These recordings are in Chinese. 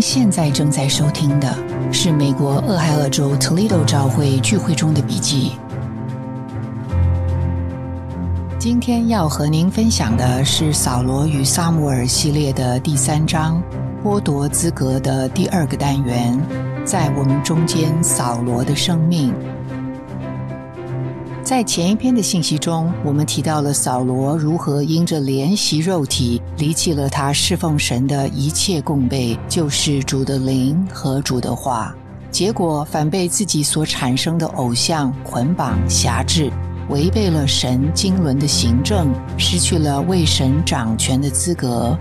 您现在正在收听的是美国俄亥俄州 Toledo 教会聚会中的笔记。今天要和您分享的是扫罗与撒母耳系列的第3章，剥夺资格的第2个单元，在我们中间扫罗的生命。在前一篇的信息中，我们提到了扫罗如何因着怜惜肉体，离弃了他侍奉神的一切供备，就是主的灵和主的话，结果反被自己所产生的偶像捆绑辖制，违背了神经纶的行政，失去了为神掌权的资格。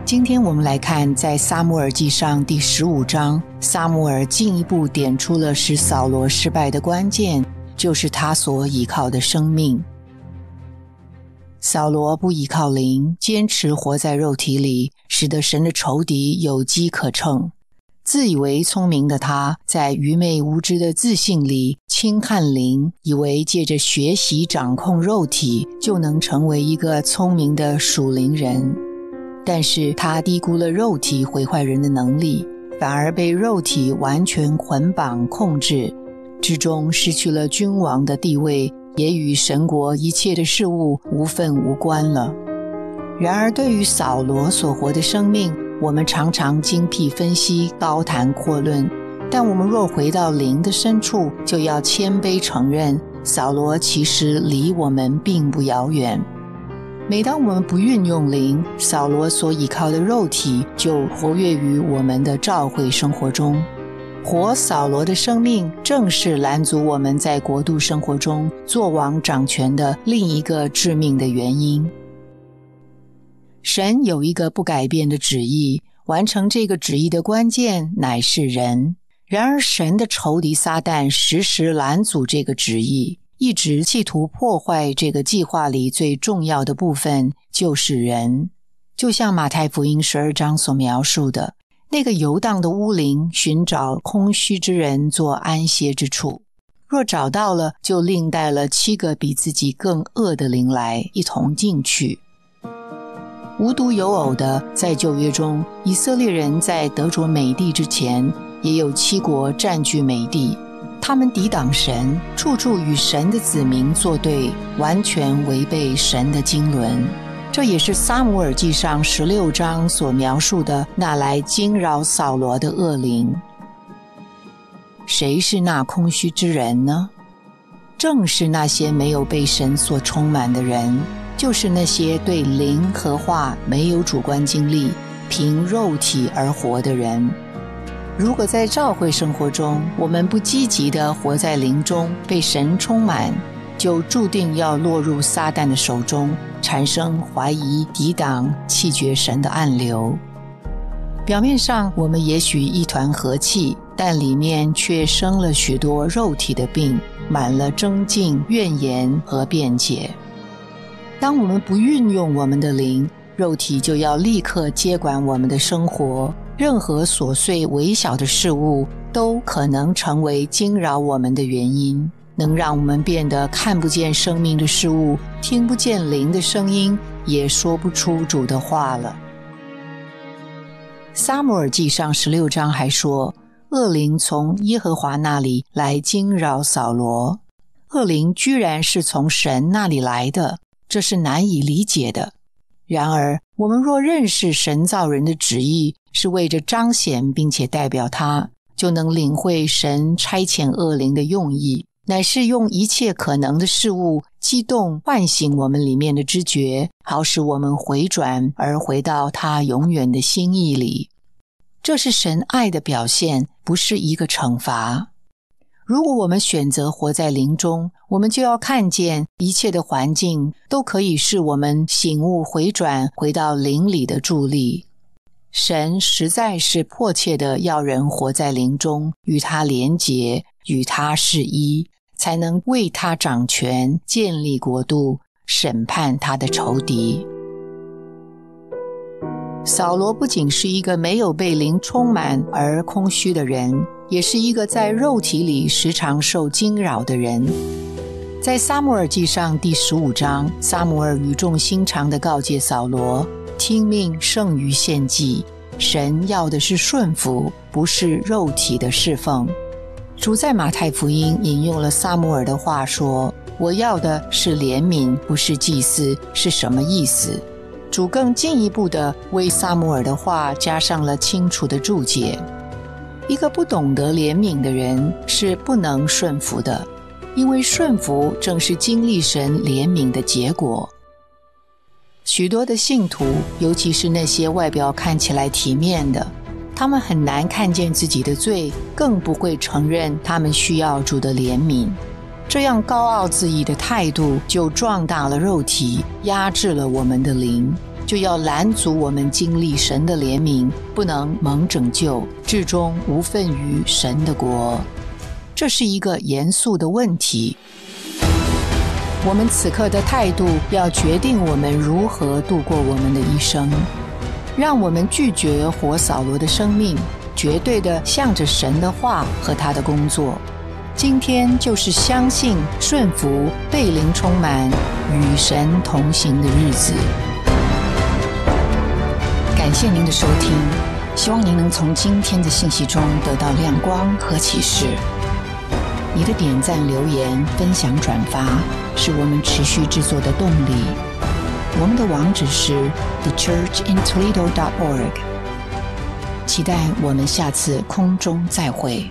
今天我们来看在撒母耳记上第15章，撒母耳进一步点出了使扫罗失败的关键，就是他所倚靠的生命。扫罗不倚靠灵，坚持活在肉体里，使得神的仇敌有机可乘。自以为聪明的他，在愚昧无知的自信里轻看灵，以为借着学习掌控肉体，就能成为一个聪明的属灵人。但是他低估了肉体毁坏人的能力，反而被肉体完全捆绑控制，之中失去了君王的地位，也与神国一切的事物无分无关了。然而对于扫罗所活的生命，我们常常精辟分析，高谈阔论，但我们若回到灵的深处，就要谦卑承认，扫罗其实离我们并不遥远。每当我们不运用灵，扫罗所倚靠的肉体就活跃于我们的教会生活中。活扫罗的生命，正是拦阻我们在国度生活中作王掌权的另一个致命的原因。神有一个不改变的旨意，完成这个旨意的关键乃是人。然而神的仇敌撒旦时时拦阻这个旨意，一直企图破坏这个计划里最重要的部分，就是人。就像马太福音12章所描述的，那个游荡的污灵寻找空虚之人做安歇之处，若找到了，就另带了7个比自己更恶的灵来一同进去。无独有偶的，在旧约中，以色列人在得着美地之前，也有7国占据美地，他们抵挡神，处处与神的子民作对，完全违背神的经纶。这也是撒母耳记上16章所描述的那来惊扰扫罗的恶灵。谁是那空虚之人呢？正是那些没有被神所充满的人，就是那些对灵和话没有主观经历，凭肉体而活的人。如果在教会生活中，我们不积极地活在灵中，被神充满，就注定要落入撒旦的手中，产生怀疑、抵挡、弃绝神的暗流。表面上我们也许一团和气，但里面却生了许多肉体的病，满了争竞、怨言和辩解。当我们不运用我们的灵，肉体就要立刻接管我们的生活，任何琐碎微小的事物都可能成为惊扰我们的原因，能让我们变得看不见生命的事物，听不见灵的声音，也说不出主的话了。撒母耳记上16章还说，恶灵从耶和华那里来惊扰扫罗。恶灵居然是从神那里来的，这是难以理解的。然而我们若认识神造人的旨意是为着彰显并且代表他，就能领会神差遣恶灵的用意，乃是用一切可能的事物激动唤醒我们里面的知觉，好使我们回转而回到他永远的心意里。这是神爱的表现，不是一个惩罚。如果我们选择活在灵中，我们就要看见一切的环境都可以是我们醒悟回转回到灵里的助力。神实在是迫切的要人活在灵中，与他连结，与他是一，才能为他掌权，建立国度，审判他的仇敌。扫罗不仅是一个没有被灵充满而空虚的人，也是一个在肉体里时常受惊扰的人。在撒母耳记上第15章，撒母耳语重心长地告诫扫罗，听命胜于献祭，神要的是顺服，不是肉体的侍奉。主在马太福音引用了撒母耳的话说，我要的是怜悯，不是祭祀，是什么意思？主更进一步地为撒母耳的话加上了清楚的注解。一个不懂得怜悯的人是不能顺服的，因为顺服正是经历神怜悯的结果。许多的信徒，尤其是那些外表看起来体面的，他们很难看见自己的罪，更不会承认他们需要主的怜悯。这样高傲自义的态度就壮大了肉体，压制了我们的灵，就要拦阻我们经历神的怜悯，不能蒙拯救，至终无份于神的国。这是一个严肃的问题。我们此刻的态度要决定我们如何度过我们的一生。让我们拒绝活扫罗的生命，绝对的向着神的话和他的工作。今天就是相信、顺服、被灵充满、与神同行的日子。感谢您的收听，希望您能从今天的信息中得到亮光和启示。你的点赞、留言、分享、转发是我们持续制作的动力。我们的网址是 thechurchintoledo.org。期待我们下次空中再会。